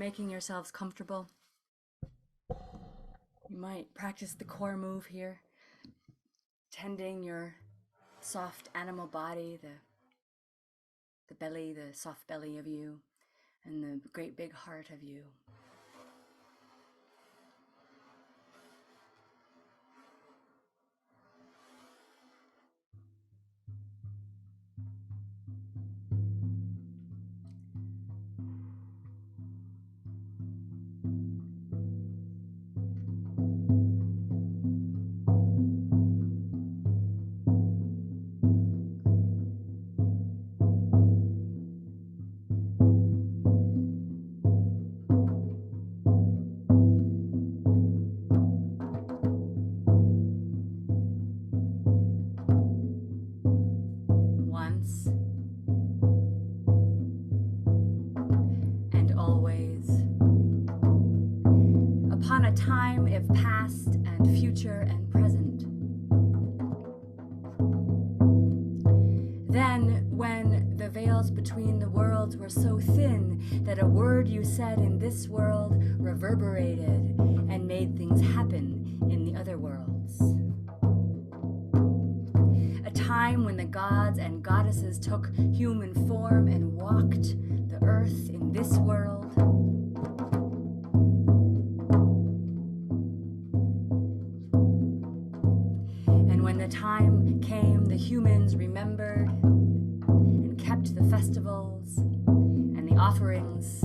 making yourselves comfortable, you might practice the core move here, tending your soft animal body, the belly, the soft belly of you, and the great big heart of you. Once and always, upon a time if past and future and present. Then, when the veils between the worlds were so thin that a word you said in this world reverberated and made things happen in the other worlds. A time when the gods and goddesses took human form and walked the earth in this world. And when the time came, the humans remembered and kept the festivals and the offerings.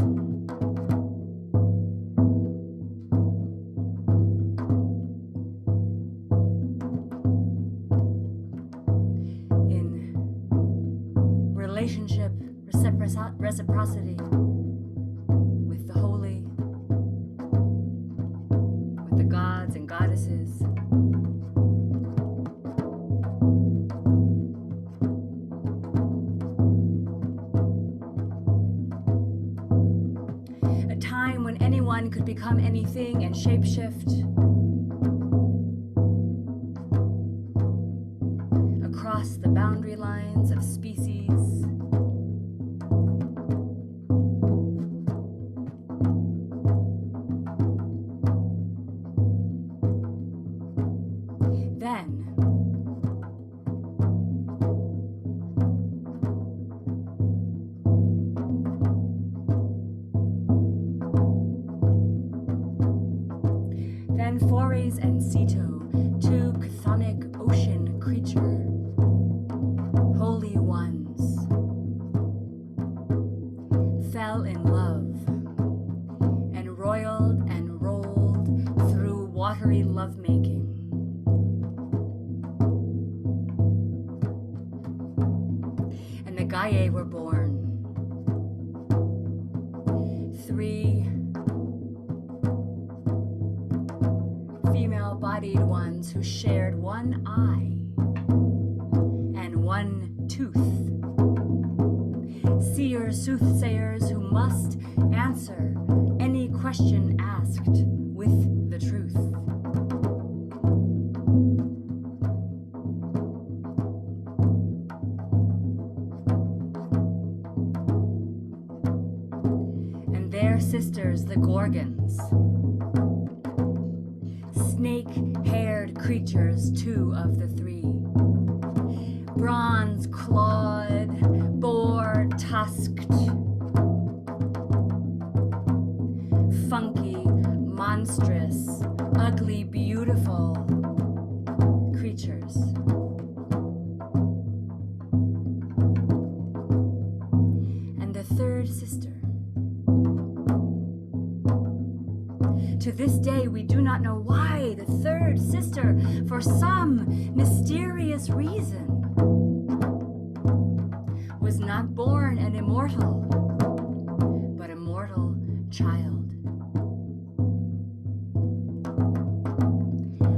Relationship, reciprocity with the holy, with the gods and goddesses. A time when anyone could become anything and shapeshift across the boundary lines of species. Then Forays and Ceto, two chthonic ocean creature, holy ones, fell in love and roiled and rolled through watery lovemaking. And the Gaia were born. Three female-bodied ones who shared one eye and one tooth. Seers, soothsayers who must answer any question asked with the truth. And their sisters, the Gorgons, snake-haired creatures, two of the three, bronze-clawed, boar-tusked, funky, monstrous, ugly, beautiful creatures. And the third sister. To this day, we do not know why the third sister, for some mysterious reason, was not born an immortal, but a mortal child.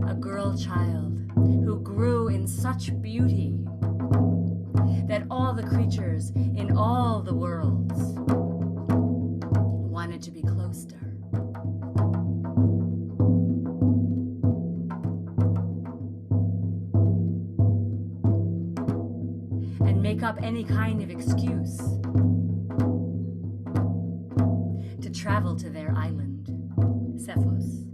A girl child who grew in such beauty that all the creatures in all the worlds wanted to be close to her. Make up any kind of excuse to travel to their island, Cephos.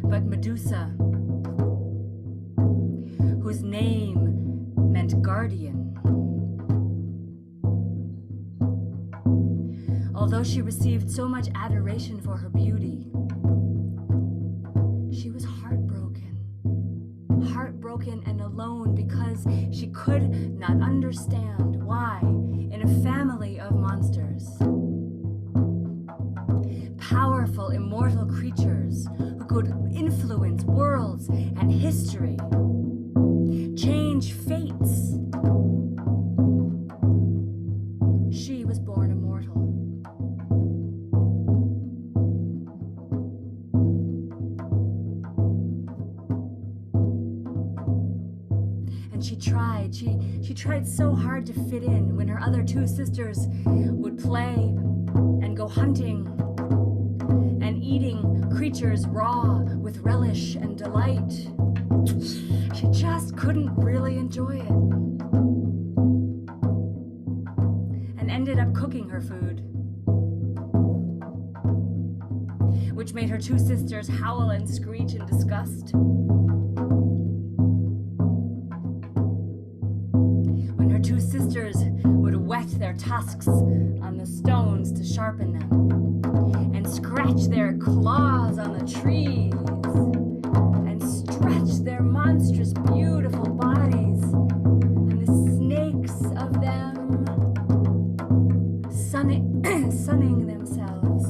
But Medusa, whose name meant guardian, although she received so much adoration for her beauty, she was heartbroken and alone because she could not understand why, in a family of monsters, powerful, immortal creatures who could influence worlds and history, change fates, she was born immortal. And she tried so hard to fit in when her other two sisters would play and go hunting and eating creatures raw with relish and delight. She just couldn't really enjoy it. And ended up cooking her food, which made her two sisters howl and screech in disgust. When her two sisters would whet their tusks on the stones to sharpen them, and scratch their claws on the trees, and stretch their monstrous, beautiful bodies, and the snakes of them sunning themselves.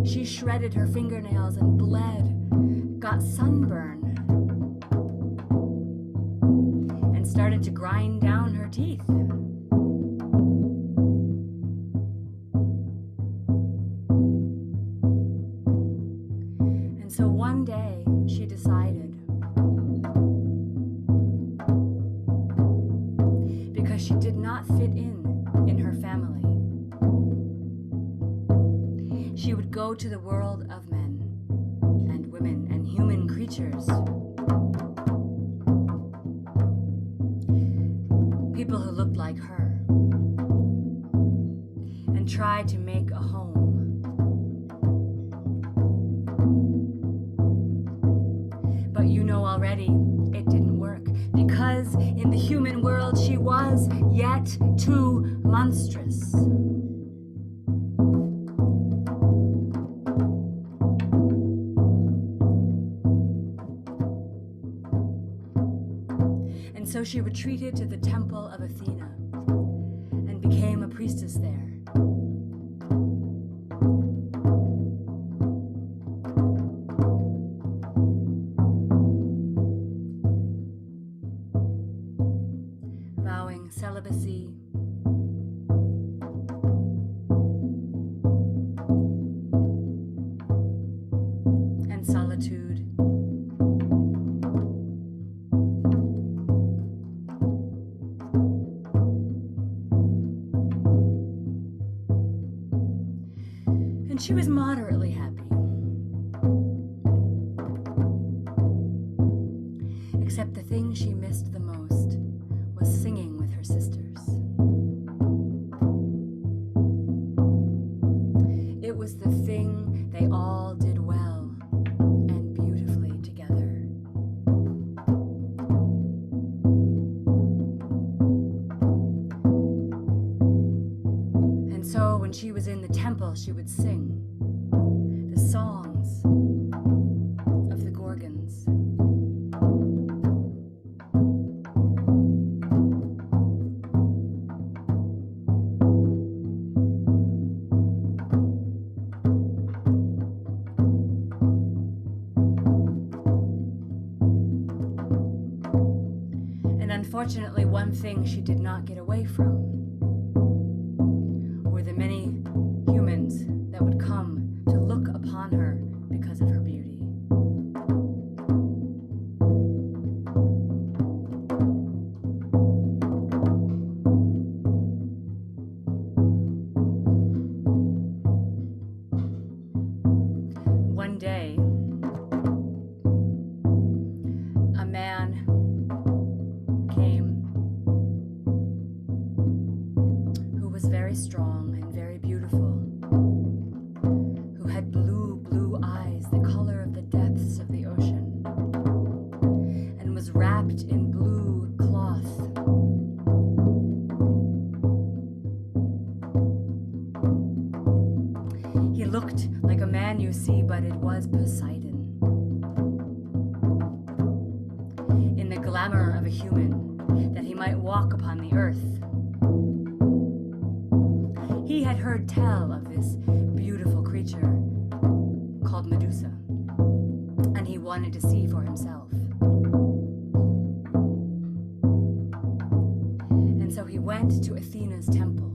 She shredded her fingernails and bled, got sunburn, and started to grind down her teeth. And so one day she decided, because she did not fit in her family, she would go to the world of men and women and human creatures. People who looked like her, and try to make a home. But you know already it didn't work, because in the human world she was yet too monstrous. And so she retreated to the temple of Athena and became a priestess there. Vowing celibacy, and solitude, and she was moderately happy. Except the thing she missed the most was singing with her sisters. It was the thing they all did well and beautifully together. And so when she was in the temple, she would sing the songs of the Gorgons. Unfortunately, one thing she did not get away from were the many humans that would come to look upon her because of her beauty. One day, looked like a man you see, but it was Poseidon. In the glamour of a human, that he might walk upon the earth. He had heard tell of this beautiful creature called Medusa, and he wanted to see for himself. And so he went to Athena's temple.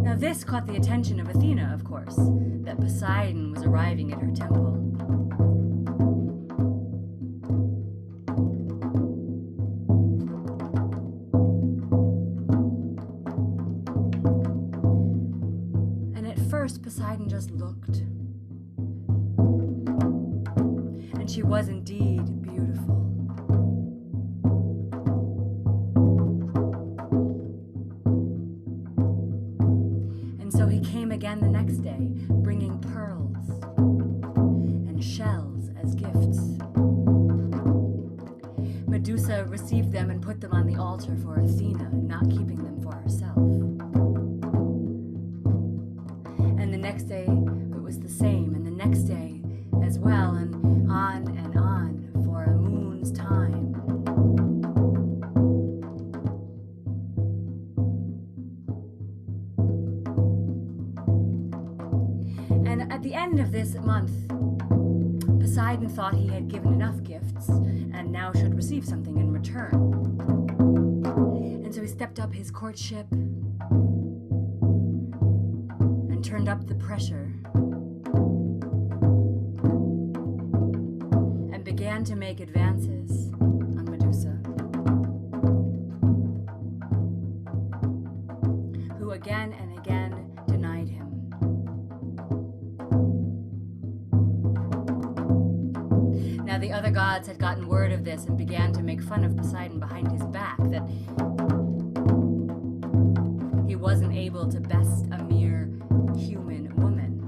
Now this caught the attention of Athena, of course, that Poseidon was arriving at her temple. And at first Poseidon just looked. And she was indeed beautiful. And so he came again the next day, bringing pearls and shells as gifts. Medusa received them and put them on the altar for Athena, not keeping them for herself. And the next day it was the same, and the next day as well, and on for a moon's time. And at the end of this month, Poseidon thought he had given enough gifts and now should receive something in return. And so he stepped up his courtship and turned up the pressure and began to make advances on Medusa, who again and again denied him. Now the other gods had gotten word of this and began to make fun of Poseidon behind his back, that he wasn't able to best a mere human woman,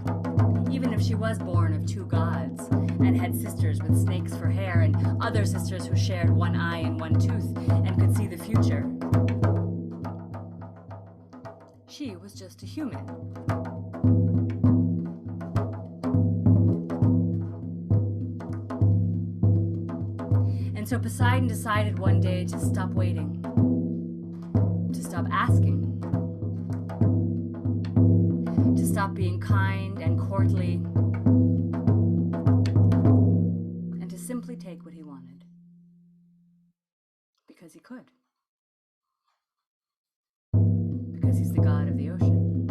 even if she was born of two gods and had sisters with snakes for hair and other sisters who shared one eye and one tooth and could see the future. She was just a human. And so Poseidon decided one day to stop waiting, to stop asking, to stop being kind and courtly, and to simply take what he wanted, because he could, because he's the god of the ocean.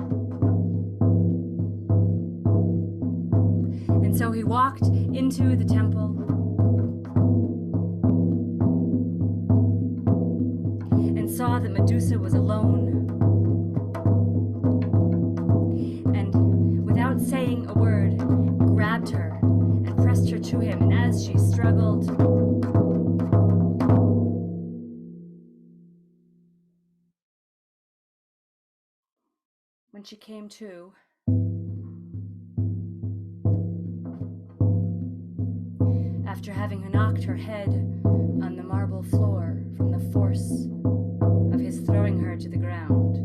And so he walked into the temple and saw that Medusa was alone, and without saying a word, grabbed her and pressed her to him, and as she struggled, when she came to, after having knocked her head on the marble floor from the force of his throwing her to the ground,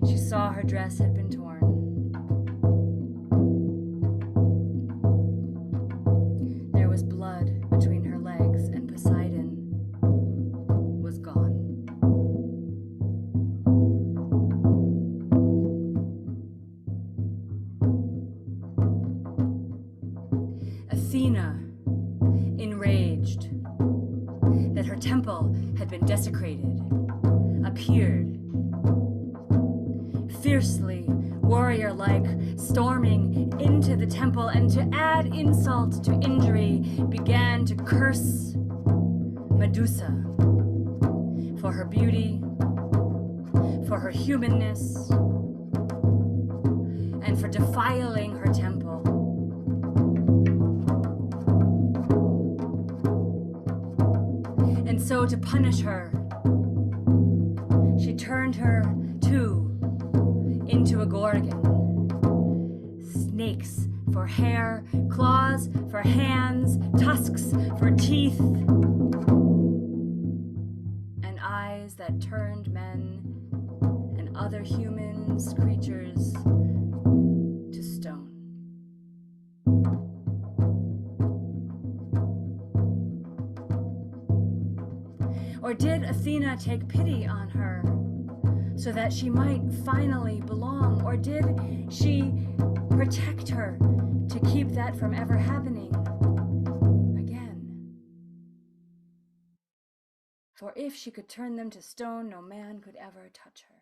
she saw her dress had been torn. There was blood between her legs, and Poseidon was gone. Athena, enraged that her temple had been desecrated, appeared, fiercely, warrior-like, storming into the temple, and to add insult to injury, began to curse Medusa for her beauty, for her humanness, and for defiling her temple. And so to punish her, she turned her too into a gorgon. Snakes for hair, claws for hands, tusks for teeth, that turned men and other humans, creatures, to stone. Or did Athena take pity on her so that she might finally belong? Or did she protect her to keep that from ever happening again? For if she could turn them to stone, no man could ever touch her.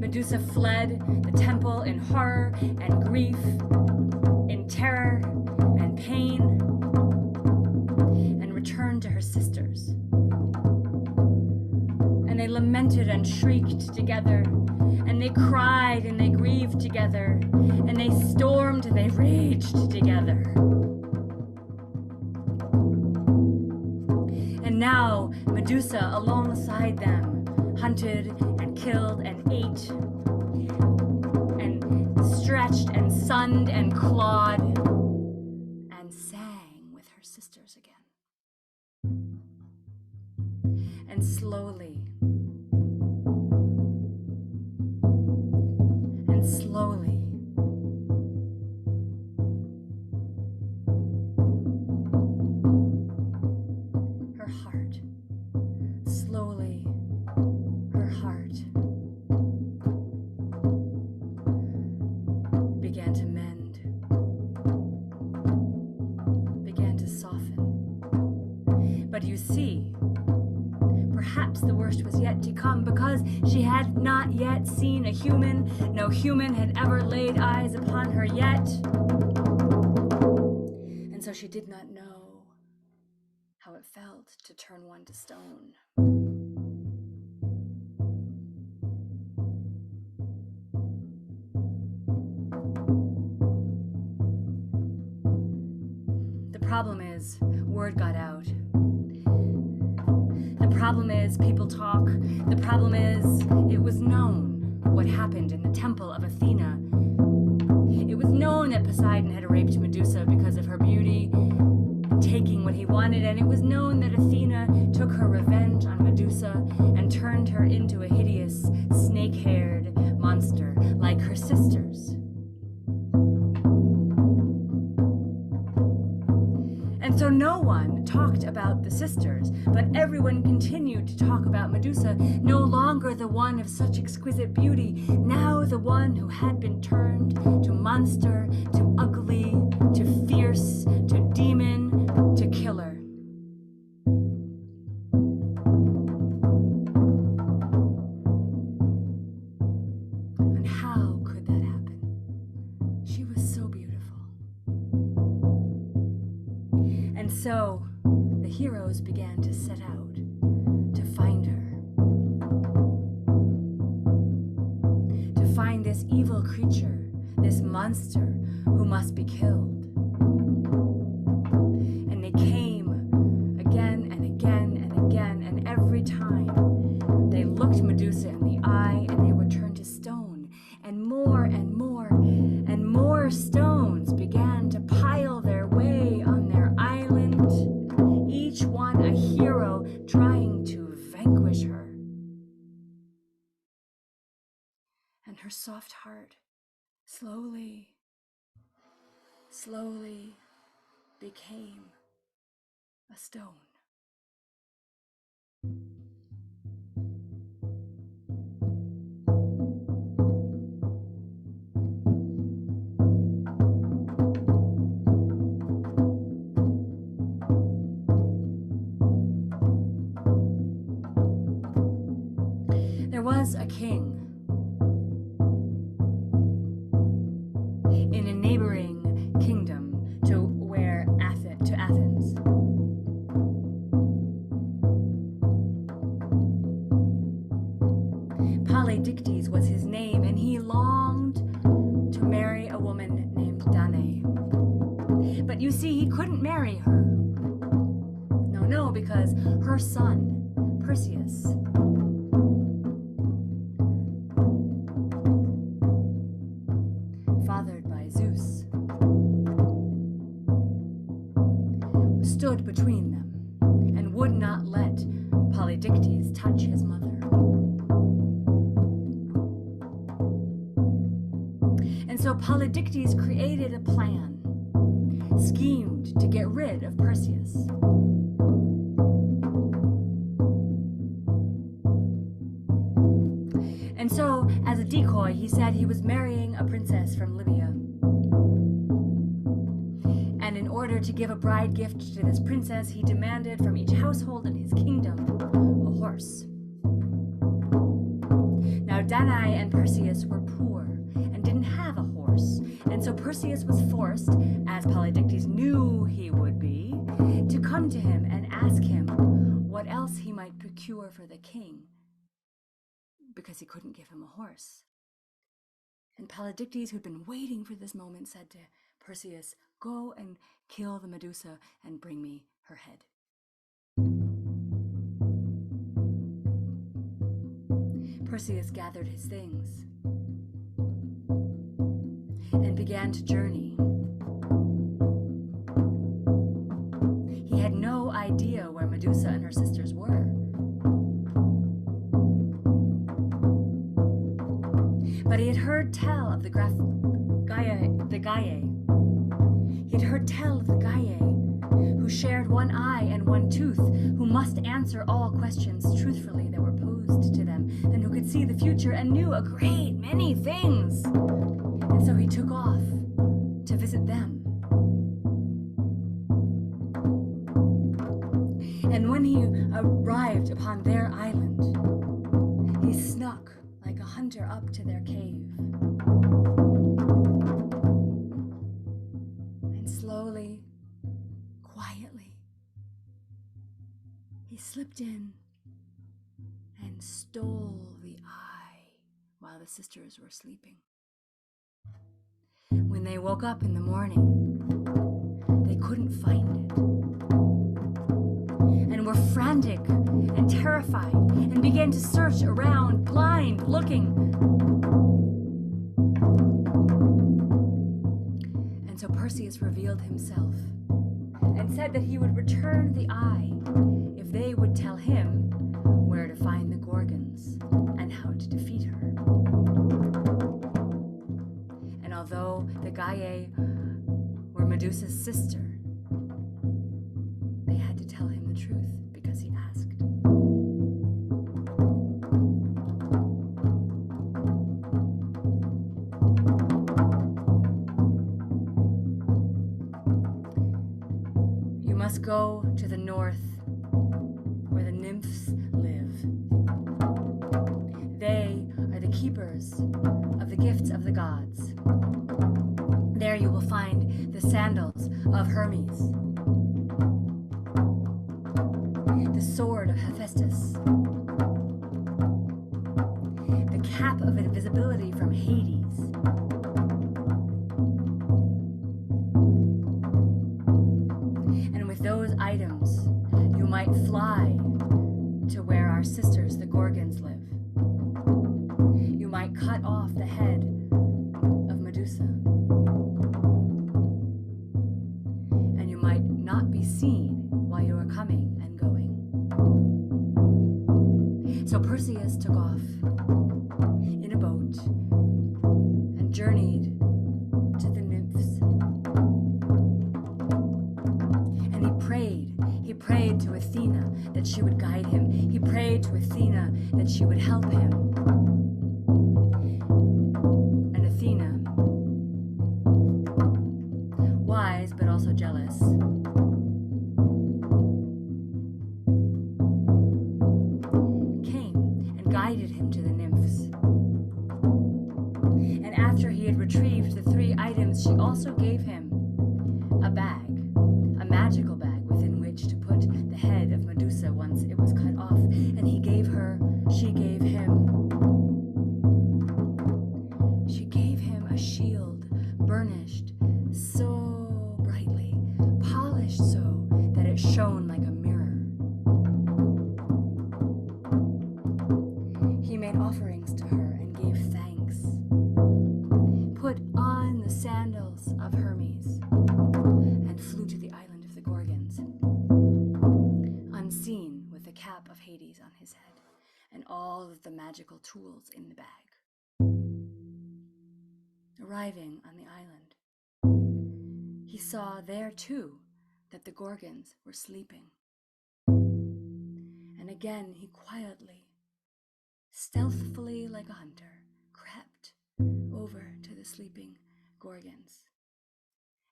Medusa fled the temple in horror and grief, in terror and pain, and returned to her sisters. And they lamented and shrieked together, and they cried and they grieved together, and they stormed and they raged together. And now Medusa alongside them hunted and killed and ate and stretched and sunned and clawed and sang with her sisters again. And slowly and slowly her heart, slowly her heart began to mend, began to soften. But you see, perhaps the worst was yet to come, because she had not yet seen a human. No human had ever laid eyes upon her yet. And so she did not know how it felt to turn one to stone. The problem is, word got out. The problem is, people talk. The problem is, it was known what happened in the temple of Athena. It was known that Poseidon had raped Medusa because of her beauty, taking what he wanted, and it was known that Athena took her revenge on Medusa and turned her into a hideous, snake-haired monster like her sisters. And so no one talked about the sisters, but everyone continued to talk about Medusa, no longer the one of such exquisite beauty, now the one who had been turned to monster, to ugly, to fierce, to demon, to killer. And how could that happen? She was so beautiful. And so the heroes began to set out to find her, to find this evil creature, this monster who must be killed. And they came again and again and again, and every time they looked Medusa in the eye and they were turned to stone, and more stones began to pile their way on their island, each one a hero trying to vanquish her. And her soft heart slowly became a stone. There was a king in a neighboring kingdom to Athens. Polydictes was his name, and he longed to marry a woman named Danae. But you see, he couldn't marry her. No, because her son, Perseus, fathered by Zeus, between them and would not let Polydictes touch his mother. And so Polydictes created a plan, schemed to get rid of Perseus. And so, as a decoy, he said he was marrying a princess from Libya. And in order to give a bride gift to this princess, he demanded from each household in his kingdom a horse. Now, Danae and Perseus were poor and didn't have a horse, and so Perseus was forced, as Polydictes knew he would be, to come to him and ask him what else he might procure for the king, because he couldn't give him a horse. And Polydictes, who'd been waiting for this moment, said to Perseus, "Go and kill the Medusa and bring me her head." Perseus gathered his things and began to journey. He had no idea where Medusa and her sisters were. But he had heard tell of the Gaiae. He had heard tell of the Gaiae, who shared one eye and one tooth, who must answer all questions truthfully that were posed to them, and who could see the future and knew a great many things. And so he took off to visit them. And when he arrived upon their island, he snuck like a hunter up to their cave. And slowly, quietly, he slipped in and stole the eye while the sisters were sleeping. When they woke up in the morning, they couldn't find it, and were frantic and terrified, and began to search around, blind, looking. And so Perseus revealed himself and said that he would return the eye if they would tell him where to find the Gorgons and how to defeat her. And although the Gaiae were Medusa's sister, they had to tell him the truth because he asked. You must go to the north where the nymphs live. They are the keepers of the gifts of the gods. There you will find the sandals of Hermes, the sword of Hephaestus, the cap of invisibility from Hades, and with those items you might fly to where our sisters the Gorgons live. You might cut off the head of Medusa, and you might not be seen while you are coming and going. So Perseus took off in a boat and journeyed to the nymphs. And he prayed to Athena that she would guide him. He prayed to Athena that she would help him. And Athena, wise but also jealous, came and guided him to the nymphs. And after he had retrieved the 3 items, she also gave him a bag, a magical bag within which to put the head of Medusa once it was cut off. And she gave him a shield, burnished so brightly, polished so that it shone like a mirror. He made offerings to her and gave thanks, put on the sandals of Hermes, and flew to the island of the Gorgons. his head and all of the magical tools in the bag. Arriving on the island, he saw there too that the Gorgons were sleeping. And again he quietly, stealthily like a hunter, crept over to the sleeping Gorgons.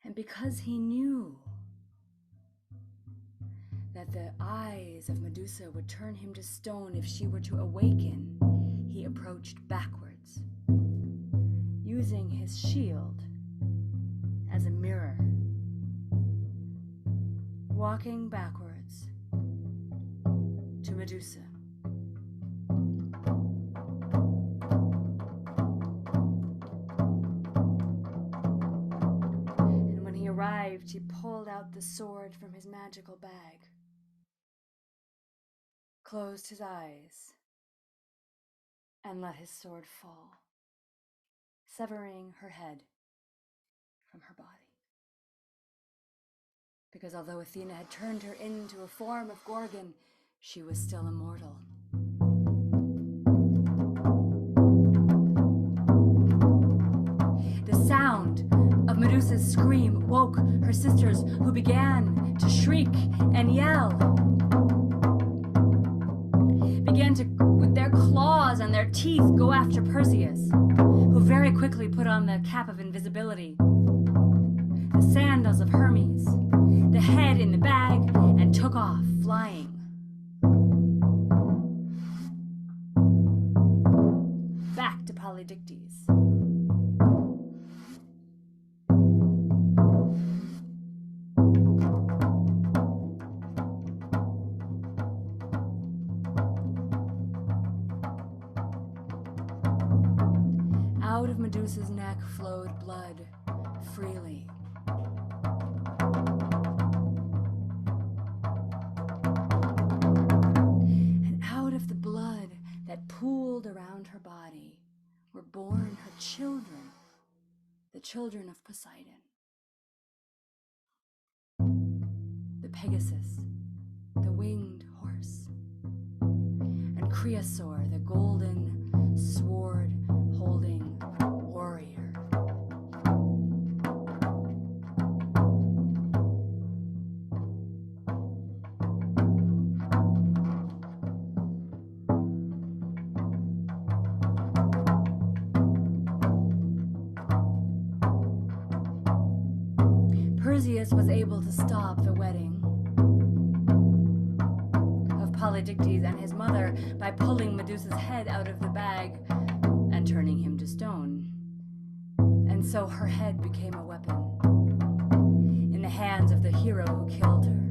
And because he knew that the eyes of Medusa would turn him to stone if she were to awaken, he approached backwards, using his shield as a mirror, walking backwards to Medusa. And when he arrived, he pulled out the sword from his magical bag, closed his eyes, and let his sword fall, severing her head from her body. Because although Athena had turned her into a form of Gorgon, she was still immortal. The sound of Medusa's scream woke her sisters, who began to shriek and yell. Began to, with their claws and their teeth, go after Perseus, who very quickly put on the cap of invisibility, the sandals of Hermes, the head in the bag, and took off, flying. Back to Polydectes. Out of Medusa's neck flowed blood freely. And out of the blood that pooled around her body were born her children, the children of Poseidon. The Pegasus, the winged horse, and Creosaur, the golden sword-holding warrior. Perseus was able to stop the wedding of Polydectes and his mother by pulling Medusa's head out of the bag and turning him to stone. And so her head became a weapon in the hands of the hero who killed her.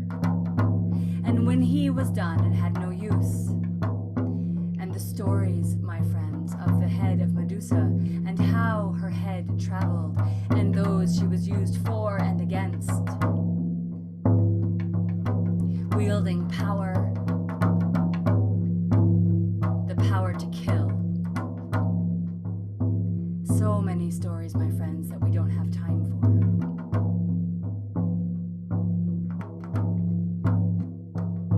And when he was done, it had no use. And the stories, my friends, of the head of Medusa and how her head traveled and those she was used for and against, wielding power, the power to kill. So many stories, my friends, that we don't have time for.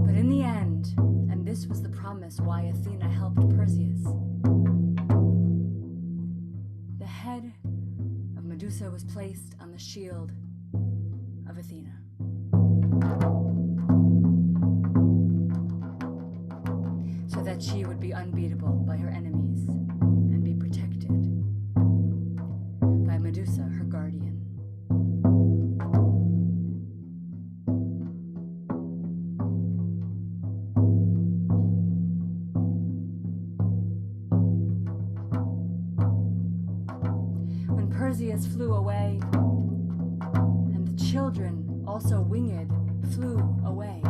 But in the end, and this was the promise why Athena helped Perseus, the head of Medusa was placed on the shield of Athena. So that she would be unbeatable by her enemies and be protected by Medusa, her guardian. When Perseus flew away, and the children, also winged, flew away,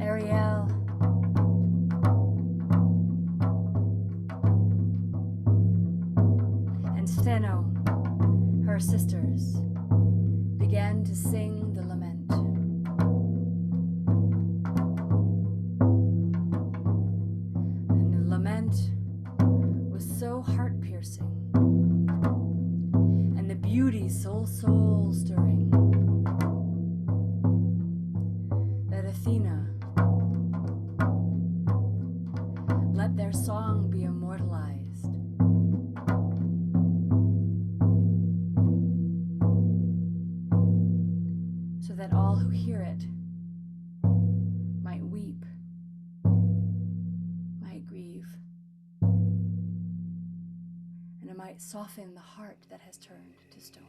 Ariel and Steno, her sisters, began to sing the lament. And the lament was so heart-piercing, and the beauty so soul-stirring, song be immortalized, so that all who hear it might weep, might grieve, and it might soften the heart that has turned to stone.